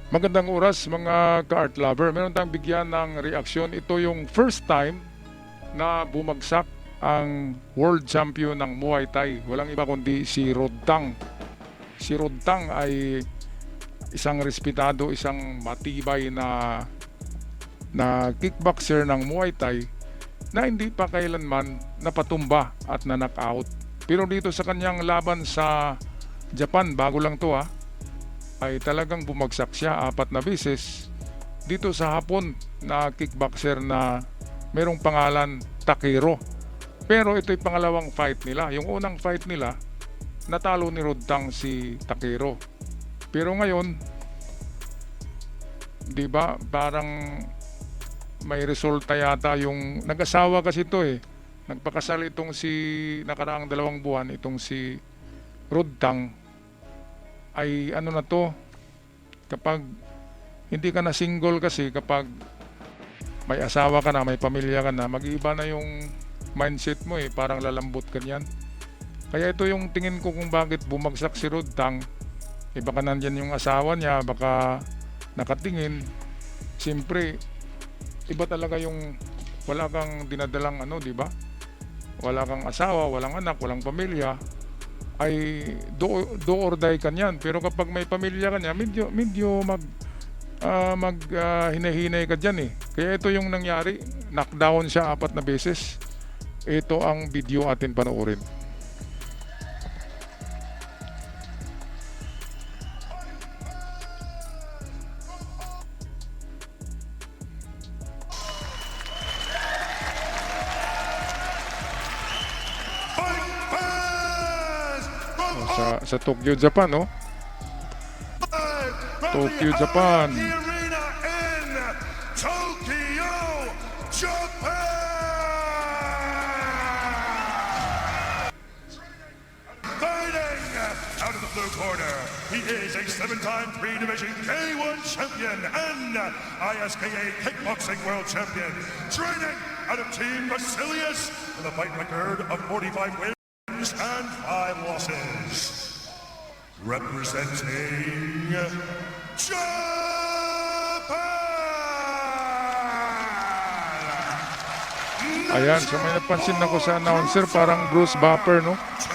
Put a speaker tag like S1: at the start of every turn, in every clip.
S1: Magandang oras mga ka-art lover. Meron tayong bigyan ng reaksyon. Ito yung first time na bumagsak ang world champion ng Muay Thai. Walang iba kundi si Rodtang. Si Rodtang ay isang respetado, isang matibay na kickboxer ng Muay Thai na hindi pa kailanman napatumba at na-knockout. Pero dito sa kanyang laban sa Japan, bago lang to ay talagang bumagsak siya 4 na beses dito sa Hapon na kickboxer na merong pangalan Takeru. Pero ito'y pangalawang fight nila. Yung unang fight nila, natalo ni Rodtang si Takeru. Pero ngayon, di ba, parang may resulta yata yung nag-asawa kasi ito Nagpakasal itong si nakaraang 2 buwan itong si Rodtang. Ay ano na to, kapag hindi ka na single, kasi kapag may asawa ka na, may pamilya ka na, mag-iiba na yung mindset mo parang lalambot ka niyan. Kaya ito yung tingin ko kung bakit bumagsak si Rodtang. Baka nandyan yung asawa niya, baka nakatingin. Siyempre, iba talaga yung wala kang dinadalang di ba? Wala kang asawa, walang anak, walang pamilya, ay do or die ka niyan. Pero kapag may pamilya ka niya, medyo hinahinay ka dyan Kaya ito yung nangyari, knockdown siya 4 na beses. Ito ang video atin panoorin. Sa Tokyo, Japan, Tokyo, Japan.
S2: Out of the blue corner, he is a 7-time 3-division K1 champion and ISKA kickboxing world champion. Training out of Team Basilius with a fight record of 45 wins and 5 losses. Representing Japan!
S1: Ayan, so may napansin ako sa announcer, parang Bruce Buffer,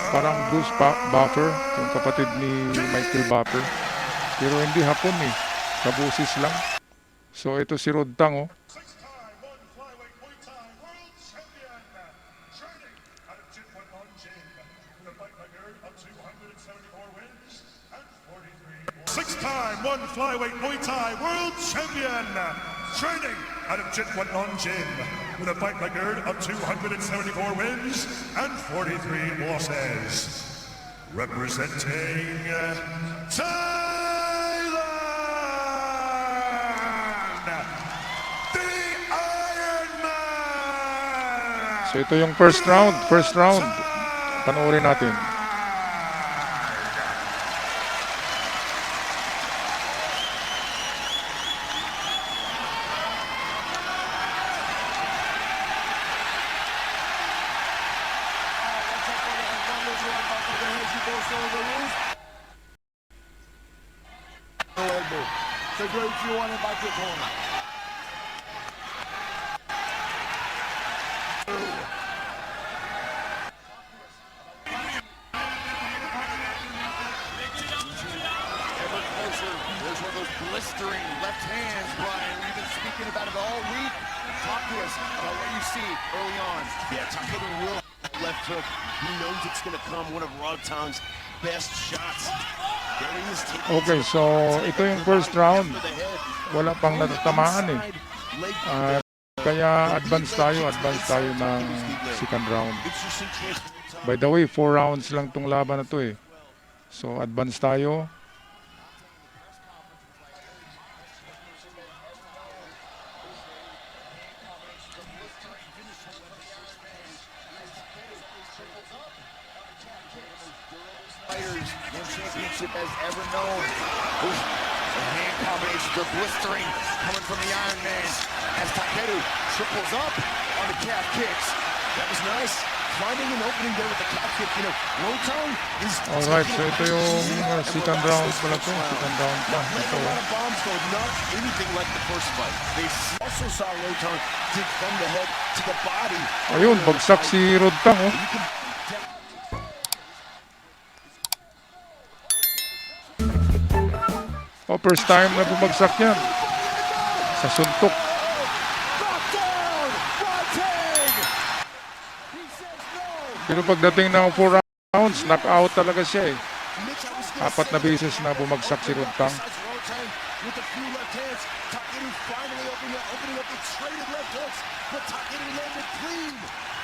S1: Parang Bruce Buffer, yung kapatid ni Michael Buffer. Pero hindi Hapon kabusis lang. So ito si Rodtang,
S2: Six-time one flyweight Muay Thai world champion, training out of Jitwanon Gym with a fight record of 274 wins and 43 losses. Representing Thailand, the Iron Man!
S1: So ito yung first round. Panoorin natin.
S3: So go if you want it back to the corner. Ever closer. There's one of those blistering left hands, Brian. We've been speaking about it all week. Talk to us about what you see early on.
S4: Yeah, Takeru will left hook. He knows it's going to come. One of Rodtang's best shots.
S1: Okay, so ito yung first round. Wala pang natatamaan kaya advance tayo ng second round. By the way, 4 rounds lang tong laban na to So advance tayo.
S4: No championship has ever known. Ooh, the hand combinations are blistering coming from the Iron Man as Takeru triples up on the calf kicks. That was nice. finding an opening there with the calf kick. You know, Rotang is
S1: Alright, so ito yung second round pala to. Second round pa.
S4: letting
S1: Ito.
S4: a lot of bombs go, not anything like the first fight. They also saw Rotang dig from the head to the body.
S1: Ayun, bagsak si Rodtang, oh.
S4: You can
S1: Oh, first time na bumagsak yan. Sa suntok. Pero pagdating ng 4 rounds, knockout talaga siya eh. Apat na beses na bumagsak si Rodtang.
S4: with a few left hands. Takeru finally opening up the traded left hooks, but Takeru landed clean.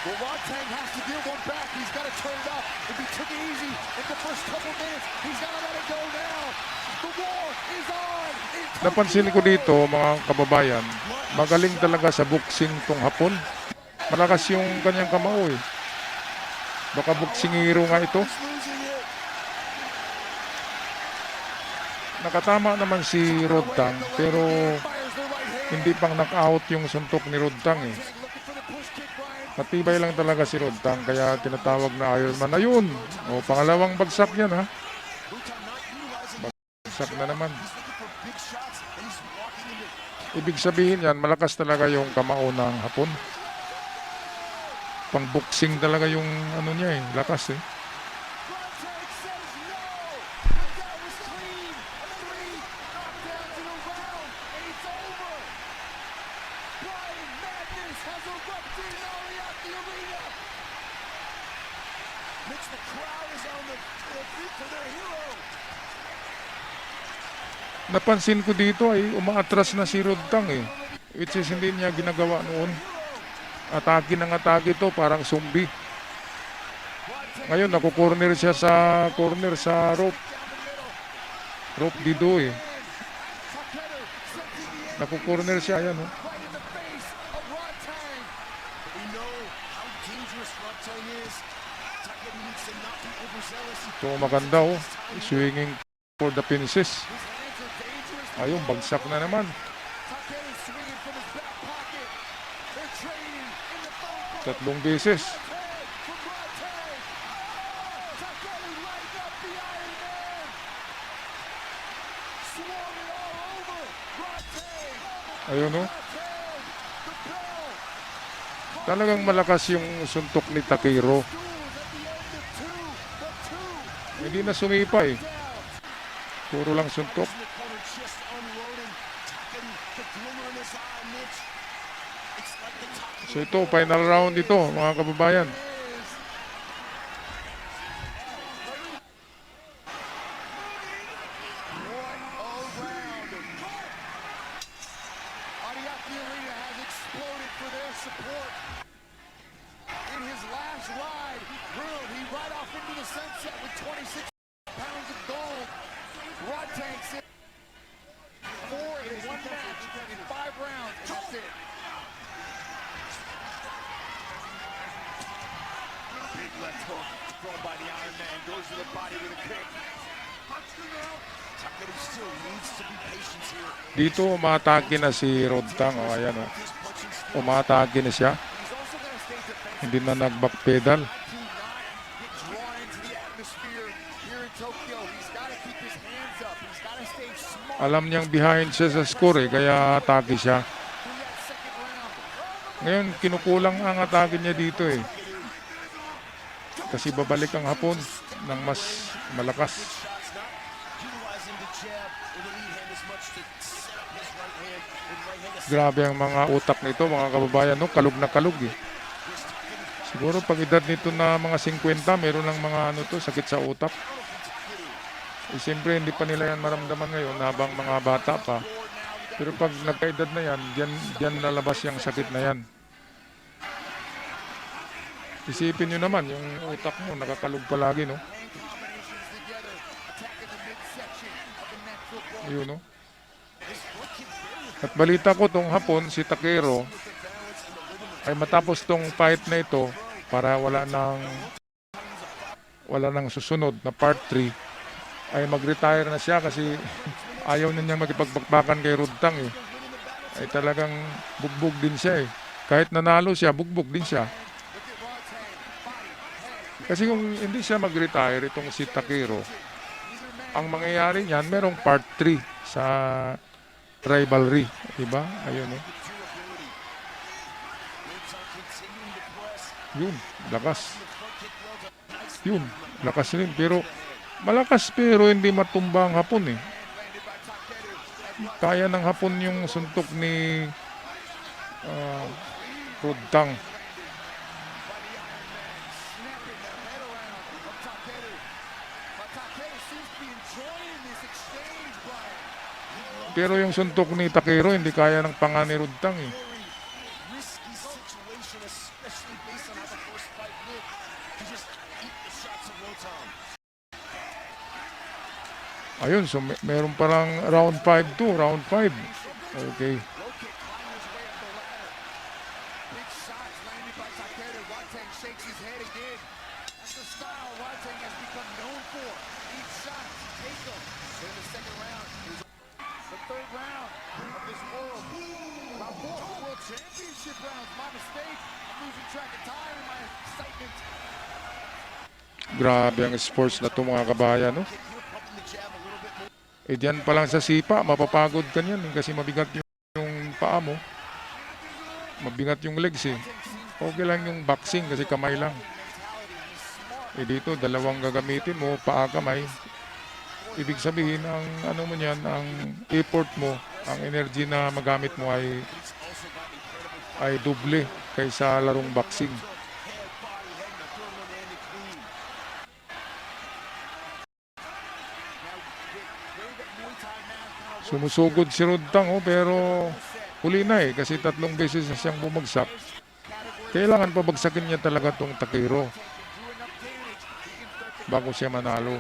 S4: Well, Rodtang has to give one back. He's got to turn it up. If he took it easy in the first couple minutes, he's got to let it go now. The war is on.
S1: Napansin ko dito, mga kababayan, magaling talaga sa boxing tong Hapon. Malakas yung kanyang kamao eh. Baka boksingero nga ito. Nakatama naman si Rodtang, pero hindi pang knockout yung suntok ni Rodtang eh. Matibay lang talaga si Rodtang, kaya tinatawag na Iron Man. Ayun! O, pangalawang bagsak yan ha. Bagsak na naman. Ibig sabihin yan, malakas talaga yung kamao ng Hapon. Pang boxing talaga yung ano niya eh, lakas eh. Napansin ko dito ay umaatras na si Rodtang eh. Which is hindi niya ginagawa noon. Atake ng atake ito, parang zombie. Ngayon, nakukorner siya sa corner sa rope. Rope dido eh. Nakukorner siya, ayan oh. So maganda oh. Swinging for the fences. Ayun, bagsak na naman. Tatlong beses. Ayun o. Talagang malakas yung suntok ni Takeru. Hindi na sumipa eh. Puro lang suntok. So ito, final round ito, mga kababayan. Dito umatake na si Rodtang. O ayan o. Umatake na siya. Hindi na nag-back pedal. Alam niyang behind siya sa score eh. Kaya atake siya. Ngayon kinukulang ang atake niya dito eh. Kasi babalik ang Hapon ng mas malakas. Grabe ang mga utak nito, mga kababayan, no? Kalug na kalug eh. Siguro pag edad nito na mga 50, meron ng mga ano to, sakit sa utak. Eh, siyempre hindi pa nila yan maramdaman ngayon habang mga bata pa. Pero pag nagkaedad na yan, diyan lalabas yung sakit na yan. Isipin nyo naman, yung utak mo nakakalug palagi, no? Yun, no? At balita ko tong Hapon, si Takeru, ay matapos tong fight na ito, para wala nang susunod na part 3, ay mag-retire na siya kasi ayaw na niyang makipagbakbakan kay Rodtang eh. Ay talagang bugbog din siya eh. Kahit nanalo siya, bugbog din siya. Kasi kung hindi siya mag-retire, itong si Takeru, ang mangyayari niyan, merong part 3 sa rivalry. Diba? Ayun eh. Yun, lakas. Yun, lakas rin. Pero, malakas pero hindi matumba ang Hapon eh. Kaya ng Hapon yung suntok ni Rodtang. Pero yung suntok ni Takeru hindi kaya ng panga ni Rodtang eh.
S4: Risky situation, especially based on how the first fight went. He just eat the shots of Rotan.
S1: Ayun, so meron parang round 5 to, round 5. Okay.
S3: Low kick climbing his way up the ladder. Big shots landed by Takeru. Rodtang shakes his head again. That's the style Rodtang has become known for. Each shot, take them. In the second round is the third round of this world. About 4 world championship rounds. My mistake. I'm losing track of time in my excitement.
S1: Grabe ang sports na ito mga kabayan, no?
S3: Kick here, pumping the jab a little bit more.
S1: Eh diyan pa lang sa sipa, mapapagod ka niyan eh, kasi mabigat yung paa mo. Mabigat yung legs eh. Okay lang yung boxing kasi kamay lang. Eh dito, dalawang gagamitin mo, paa, kamay. Ibig sabihin, ang ano mo niyan, ang effort mo, ang energy na magamit mo ay doble kaysa larong boxing. Sumusugod si Rodtang oh, pero huli na eh kasi 3 beses na siyang bumagsak. Kailangan pabagsakin niya talaga tong Takeru bago siya manalo.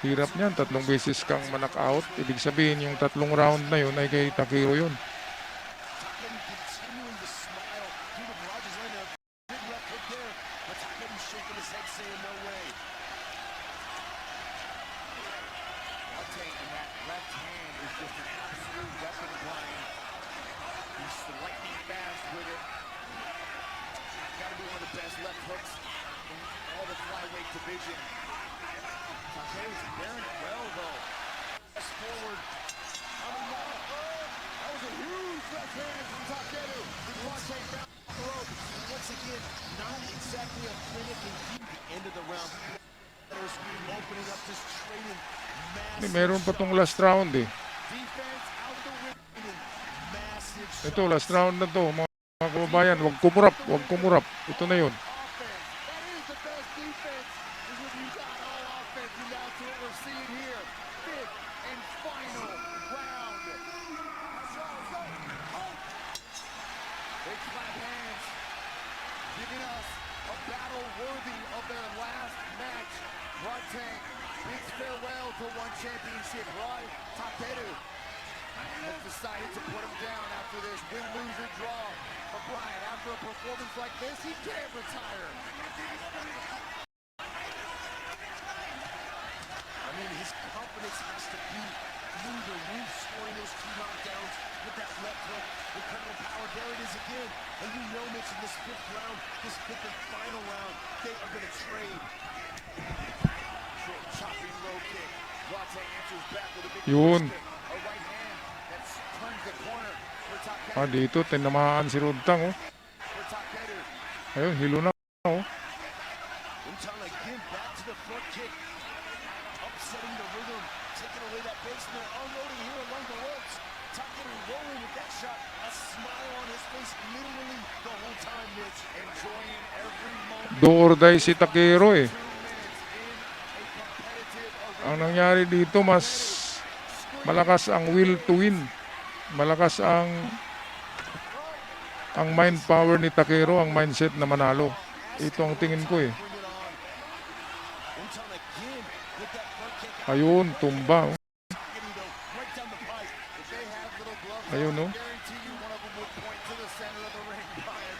S1: Hirap niyan, 3 beses kang ma-knockout. Ibig sabihin yung 3 round na yun ay kay Takeru yun.
S4: Continuing to smile. Cuban Rogers landed a big left hook there, but Takeru's shaking his head saying no way.
S3: Rodtang in that left hand is just an absolute weapon, Brian. He's lightning fast with it. Got to be one of the best left hooks in all the flyweight division. Takeru's bearing it well, though.
S4: Press forward. That was a huge left hand from Takeru. Rodtang found the rope. Once again, not exactly a clinic and keep the end of the round. Opening up, just trading massive
S1: Meron pa tong last round eh.
S4: defense out the window. Massive
S1: Ito, last round na to mga kababayan. Huwag kumurap, huwag kumurap. Ito na yun.
S3: Offense. That is the best defense. Is when you got all offense, and that's what we're seeing here. Fifth and final round. Big clap hands, giving us a battle worthy of their last match. Rodtang bids farewell to one championship. Rod Takeru has decided to put him down after this win, lose, or draw. But Brian, after a performance like this, he can't retire.
S4: I mean, his confidence has to be through the roof, scoring those 2 knockdowns with that left hook. Incredible power. There it is again. And you know, Mitch, in this 5th round, this 5th and final round, they are going to trade.
S3: Short chopping low kick. Rodtang answers back with a big
S1: Yun.
S3: kick. A right hand that turns the corner for Takeru.
S1: Ah, dito, tinamaan si Rodtang oh.
S3: For Takeru.
S1: Ayun, hilo na oh.
S4: Untan again, back to the front kick. Upsetting the rhythm, taking away that basement, unloading here along the ropes. Takeru rolling with that shot, a smile on his face literally the whole time, Mitch.
S3: Enjoying every moment.
S1: Do or die si Takeru eh.
S3: 2 minutes in a competitive arena.
S1: Ang nangyari dito, mas malakas ang will to win. Malakas ang mind power ni Takeru, ang mindset na manalo. Ito ang tingin ko eh.
S4: Bring it on. Untan again with that front kick.
S1: Ayun, tumba. Oh.
S4: Takeru though, right down the pipe.
S3: If they have little gloves
S1: Ayun,
S3: on,
S1: no?
S3: I guarantee you one of them would point to the center of the ring, Brian,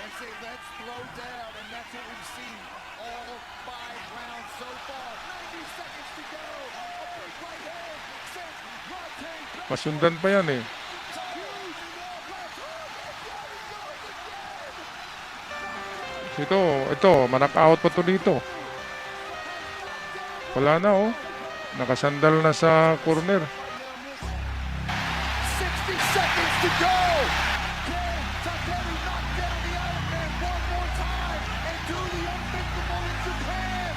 S3: and say, let's throw down. And that's what we've seen all 5 rounds so far. 90 seconds to go. A big right hand sends Rodtang back.
S1: Pasundan pa yan eh. Ito, manak-out pa to dito. Wala na oh. Nakasandal na sa corner.
S4: 60 seconds to go.
S3: Can Takeru knock down the Iron Man one more time and do the unthinkable in Japan?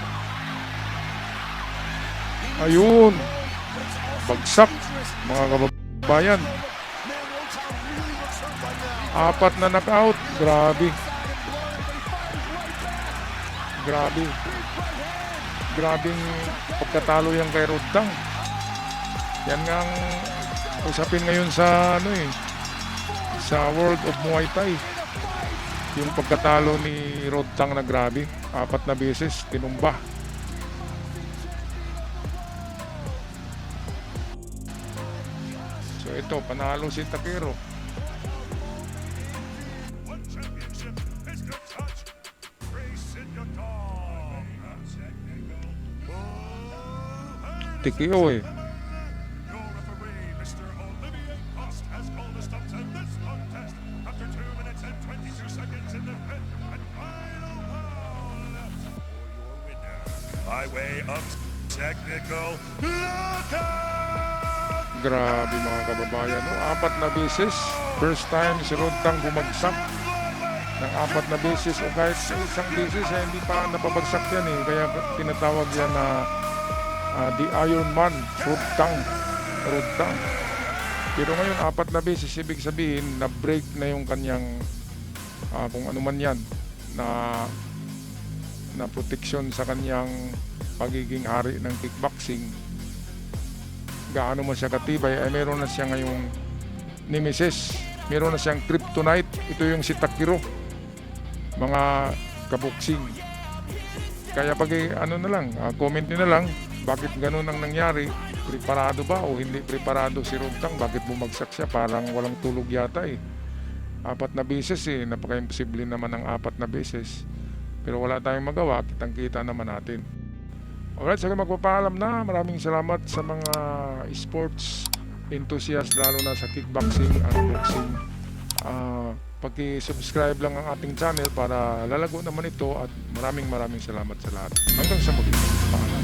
S1: Ayun. Bagsak, mga kababayan.
S4: Man, Rotan really looks hurt right now.
S1: 4 na knockout. Grabe. Grabe. Grabing pagkatalo yan kay Rodang. Yan nga ang usapin ngayon sa sa World of Muay Thai. Yung pagkatalo ni Rodang na grabe. 4 na beses tinumba. So ito, panalo si Takeru.
S2: One championship is good touch. Race in your dog.
S1: TKO eh.
S2: Your referee, Mr. Olivier Cost, has called a stop to this contest after 2 minutes and 22 seconds in the fifth and final round. For your winner, by way of technical knockout.
S1: Grabe mga kababayan. No? 4 na beses. First time si Rodang bumagsak ng 4 na beses o kahit sa isang beses hindi pa napabagsak yan eh. Kaya tinatawag yan na the Iron Man, Rodang. Pero ngayon 4 na beses, ibig sabihin na break na yung kanyang kung ano man yan na protection sa kanyang pagiging hari ng kickboxing. Gaano man siya katibay ay meron na siya ngayong nemesis, meron na siyang kryptonite. Ito yung si Takeru, mga kaboksing. Kaya pag comment nyo na lang bakit ganun ang nangyari, preparado ba o hindi preparado si Rodang, bakit bumagsak siya, parang walang tulog yata eh. 4 na beses eh, napaka-imposible naman ng 4 na beses, pero wala tayong magawa, kitang-kita naman natin. Alright, so magpapaalam na. Maraming salamat sa mga sports enthusiast, lalo na sa kickboxing at boxing. Paki-subscribe lang ang ating channel para lalago naman ito, at maraming salamat sa lahat. Hanggang sa muli. Paalam.